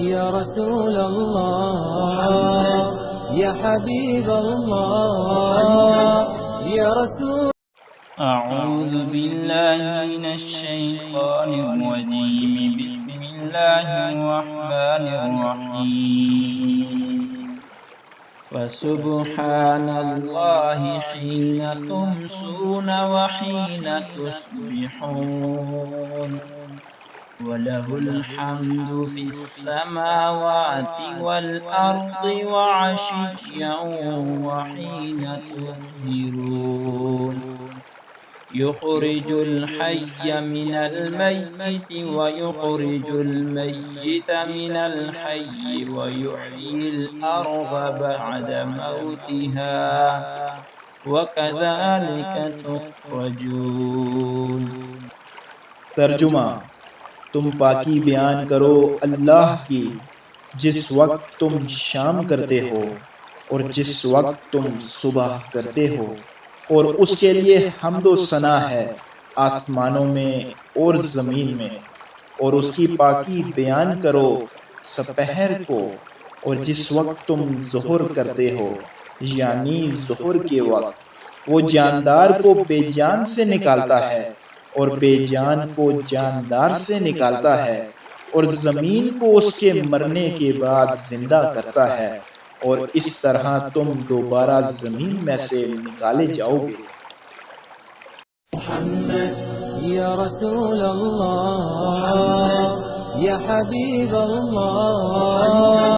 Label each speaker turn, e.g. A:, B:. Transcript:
A: या रसूल अल्लाह या हबीब अल्लाह या रसूल।
B: अऊज़ु बिल्लाहि मिनश शैतानिर रजीम। बिस्मिल्लाहिर रहमानिर रहीम। फसुब्हानल्लाहि हीना तुमसूना व हीना तुस्बिहून वलहुल हम्दु फिस्समावाति वल अर्दि व अशिय्यन व हीना तुज़हिरून। युख़रिजुल हय्य मिनल मय्यिति व युख़रिजुल मय्यिता मिनल हय्यि व युह्यिल अर्ज़ बअद मौतिहा व कज़ालिक तुख़रजून।
C: तर्जुमा, तुम पाकी बयान करो अल्लाह की जिस वक्त तुम शाम करते हो और जिस वक्त तुम सुबह करते हो, और उसके लिए हम्द व सना है आसमानों में और ज़मीन में। और उसकी पाकी बयान करो सपहर को और जिस वक्त तुम ज़ुहर करते हो, यानी ज़ुहर के वक्त। वो जानदार को बेजान से निकालता है और बेजान को जानदार से निकालता है, और ज़मीन को उसके मरने के बाद जिंदा करता है, और इस तरह तुम दोबारा ज़मीन में से निकाले जाओगे।
A: या रसूल अल्लाह या हबीब अल्लाह।